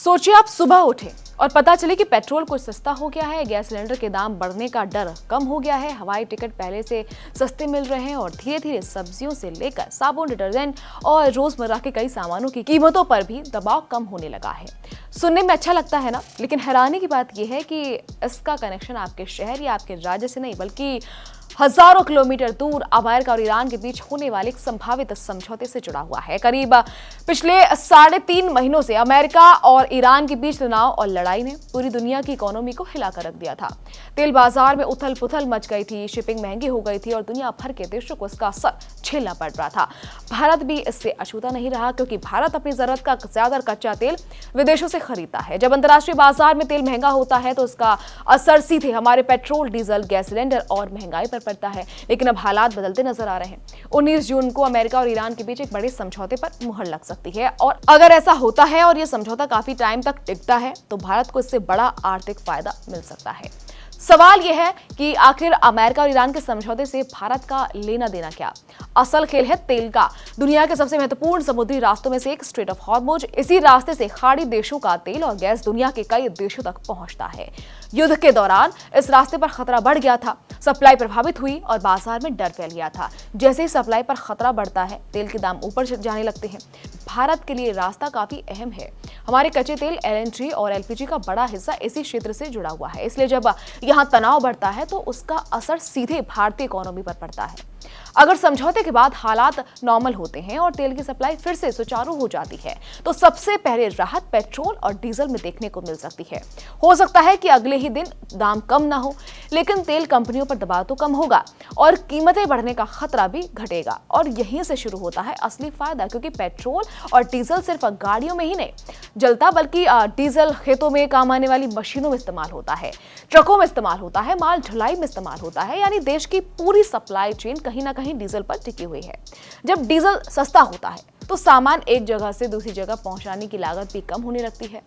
सोचिए आप सुबह उठे और पता चले कि पेट्रोल कुछ सस्ता हो गया है, गैस सिलेंडर के दाम बढ़ने का डर कम हो गया है, हवाई टिकट पहले से सस्ते मिल रहे हैं और धीरे धीरे सब्जियों से लेकर साबुन, डिटर्जेंट और रोजमर्रा के कई सामानों की कीमतों पर भी दबाव कम होने लगा है। सुनने में अच्छा लगता है ना, लेकिन हैरानी की बात यह है कि इसका कनेक्शन आपके शहर या आपके राज्य से नहीं बल्कि हजारों किलोमीटर दूर अमेरिका और ईरान के बीच होने वाले एक संभावित समझौते से जुड़ा हुआ है। करीब पिछले 3.5 महीनों से अमेरिका और ईरान के बीच तनाव और लड़ाई ने पूरी दुनिया की इकोनॉमी को हिलाकर रख दिया था। तेल बाजार में उथल पुथल मच गई थी, शिपिंग महंगी हो गई थी और दुनिया भर के देशों को इसका असर झेलना पड़ रहा था। भारत भी इससे अछूता नहीं रहा, क्योंकि भारत अपनी जरूरत का ज्यादातर कच्चा तेल विदेशों से खरीदता है। जब अंतर्राष्ट्रीय बाजार में तेल महंगा होता है तो उसका असर सीधे हमारे पेट्रोल, डीजल, गैस सिलेंडर और महंगाई पर पड़ता है। लेकिन अब हालात बदलते नजर आ रहे हैं। 19 जून को अमेरिका और ईरान के बीच एक बड़े समझौते पर मुहर लग सकती है और अगर ऐसा होता है और यह समझौता काफी टाइम तक टिकता है तो भारत को इससे बड़ा आर्थिक फायदा मिल सकता है। सवाल यह है कि आखिर अमेरिका और ईरान के समझौते से भारत का लेना देना क्या? असल खेल है तेल का। दुनिया के सबसे महत्वपूर्ण समुद्री रास्तों में से एक स्ट्रेट ऑफ हॉर्मुज, इसी रास्ते से खाड़ी देशों का तेल और गैस दुनिया के कई देशों तक पहुंचता है। युद्ध के दौरान इस रास्ते पर खतरा बढ़ गया था, सप्लाई प्रभावित हुई और बाजार में डर फैल गया था। जैसे ही सप्लाई पर खतरा बढ़ता है, तेल के दाम ऊपर जाने लगते हैं। भारत के लिए रास्ता काफी अहम है। हमारे कच्चे तेल, LNG और LPG का बड़ा हिस्सा इसी क्षेत्र से जुड़ा हुआ है। इसलिए जब यहाँ तनाव बढ़ता है तो उसका असर सीधे भारतीय इकोनॉमी पर पड़ता है। अगर समझौते के बाद हालात नॉर्मल होते हैं और तेल की सप्लाई फिर से सुचारू हो जाती है तो सबसे पहले राहत पेट्रोल और डीजल में देखने को मिल सकती है। हो सकता है कि अगले ही दिन दाम कम ना हो, लेकिन तेल कंपनियों पर दबाव तो कम होगा और कीमतें बढ़ने का खतरा भी घटेगा। और यहीं से शुरू होता है असली फायदा, क्योंकि पेट्रोल और डीजल सिर्फ गाड़ियों में ही नहीं जलता, बल्कि डीजल खेतों में काम आने वाली मशीनों में इस्तेमाल होता है, ट्रकों में इस्तेमाल होता है, माल ढुलाई में इस्तेमाल होता है। यानी देश की पूरी सप्लाई चेन कहीं ना कहीं डीजल पर टिकी हुई है। जब डीजल सस्ता होता है तो सामान एक जगह से दूसरी जगह पहुंचाने की लागत भी कम होने लगती है।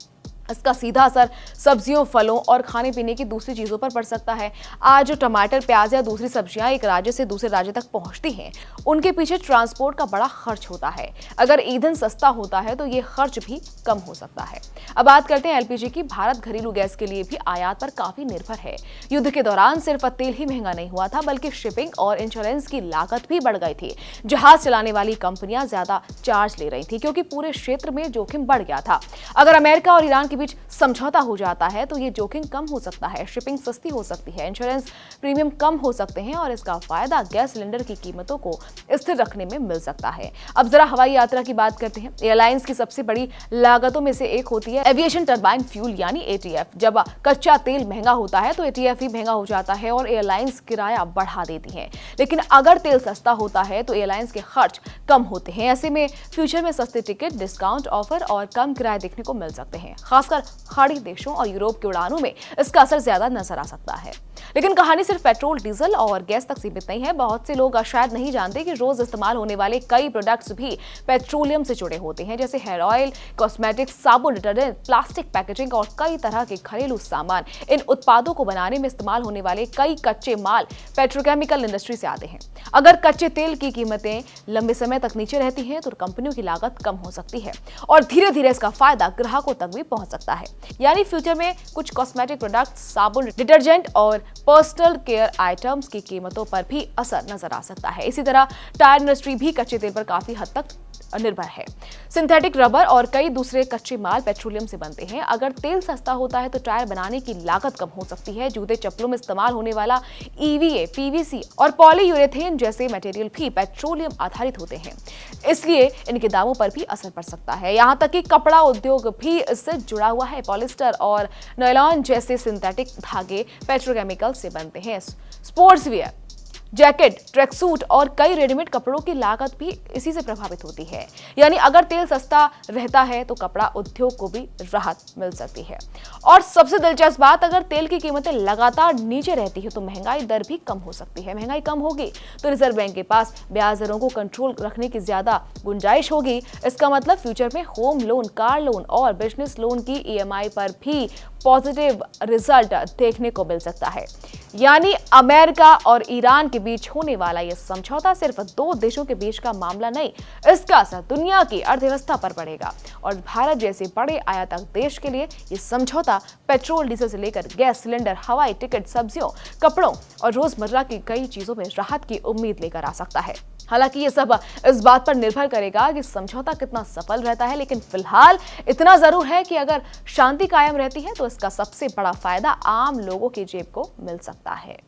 इसका सीधा असर सब्जियों, फलों और खाने पीने की दूसरी चीजों पर पड़ सकता है। आज जो टमाटर, प्याज या दूसरी सब्जियां एक राज्य से दूसरे राज्य तक पहुंचती हैं, उनके पीछे ट्रांसपोर्ट का बड़ा खर्च होता है। अगर ईंधन सस्ता होता है तो ये खर्च भी कम हो सकता है। अब बात करते हैं LPG की। भारत घरेलू गैस के लिए भी आयात पर काफी निर्भर है। युद्ध के दौरान सिर्फ तेल ही महंगा नहीं हुआ था, बल्कि शिपिंग और इंश्योरेंस की लागत भी बढ़ गई थी। जहाज चलाने वाली कंपनियां ज्यादा चार्ज ले रही थी, क्योंकि पूरे क्षेत्र में जोखिम बढ़ गया था। अगर अमेरिका और ईरान बीच समझौता हो जाता है तो ये जोखिम कम हो सकता है, शिपिंग सस्ती हो सकती है, इंश्योरेंस प्रीमियम कम हो सकते हैं और इसका फायदा गैस सिलेंडर की कीमतों को स्थिर रखने में मिल सकता है। अब जरा हवाई यात्रा की बात करते हैं। एयरलाइंस की सबसे बड़ी लागतों में से एक होती है एविएशन टरबाइन फ्यूल यानी ATF। जब कच्चा तेल महंगा होता है तो ATF भी महंगा हो जाता है और एयरलाइंस किराया बढ़ा देती है। लेकिन अगर तेल सस्ता होता है तो एयरलाइंस के खर्च कम होते हैं। ऐसे में फ्यूचर में सस्ते टिकट, डिस्काउंट ऑफर और कम किराए देखने को मिल सकते हैं। खासकर खाड़ी देशों और यूरोप की उड़ानों में इसका असर ज्यादा नजर आ सकता है। लेकिन कहानी सिर्फ पेट्रोल, डीजल और गैस तक सीमित नहीं है। बहुत से लोग शायद नहीं जानते कि रोज इस्तेमाल होने वाले कई प्रोडक्ट्स भी पेट्रोलियम से जुड़े होते हैं, जैसे हेयर ऑयल, कॉस्मेटिक्स, साबुन, डिटर्जेंट, प्लास्टिक पैकेजिंग और कई तरह के घरेलू सामान। इन उत्पादों को बनाने में इस्तेमाल होने वाले कई कच्चे माल पेट्रोकेमिकल इंडस्ट्री से आते हैं। अगर कच्चे तेल की कीमतें लंबे समय तक नीचे रहती हैं तो कंपनियों की लागत कम हो सकती है और धीरे धीरे इसका फायदा ग्राहकों तक भी पहुंच सकता है। यानी फ्यूचर में कुछ कॉस्मेटिक प्रोडक्ट्स, साबुन, डिटर्जेंट और पर्सनल केयर आइटम्स की कीमतों पर भी असर नजर आ सकता है। इसी तरह टायर इंडस्ट्री भी कच्चे तेल पर काफी हद तक निर्भर है। सिंथेटिक रबर और कई दूसरे कच्चे माल पेट्रोलियम से बनते हैं। अगर तेल सस्ता होता है तो टायर बनाने की लागत कम हो सकती है। जूते, चप्पलों में इस्तेमाल होने वाला EVA, PVC और पॉलीयूरेथेन जैसे मटेरियल भी पेट्रोलियम आधारित होते हैं, इसलिए इनके दामों पर भी असर पड़ सकता है। यहाँ तक कि कपड़ा उद्योग भी इससे जुड़ा हुआ है। पॉलिस्टर और नायलॉन जैसे सिंथेटिक धागे पेट्रोकेमिकल से बनते हैं। स्पोर्ट्स वियर, जैकेट, ट्रैकसूट और कई रेडीमेड कपड़ों की लागत भी इसी से प्रभावित होती है। यानी अगर तेल सस्ता रहता है तो कपड़ा उद्योग को भी राहत मिल सकती है। और सबसे दिलचस्प बात, अगर तेल की कीमतें लगातार नीचे रहती है तो महंगाई दर भी कम हो सकती है। महंगाई कम होगी तो रिजर्व बैंक के पास ब्याज दरों को कंट्रोल रखने की ज्यादा गुंजाइश होगी। इसका मतलब फ्यूचर में होम लोन, कार लोन और बिजनेस लोन की EMI पर भी पॉजिटिव रिजल्ट देखने को मिल सकता है। यानी अमेरिका और ईरान के बीच होने वाला यह समझौता सिर्फ दो देशों के बीच का मामला नहीं, इसका असर दुनिया की अर्थव्यवस्था पर पड़ेगा। और भारत जैसे बड़े आयातक देश के लिए यह समझौता पेट्रोल, डीजल से लेकर गैस सिलेंडर, हवाई टिकट, सब्जियों, कपड़ों और रोजमर्रा की कई चीजों में राहत की उम्मीद लेकर आ सकता है। हालांकि ये सब इस बात पर निर्भर करेगा कि समझौता कितना सफल रहता है, लेकिन फिलहाल इतना जरूर है कि अगर शांति कायम रहती है तो इसका सबसे बड़ा फायदा आम लोगों की जेब को मिल सकता है।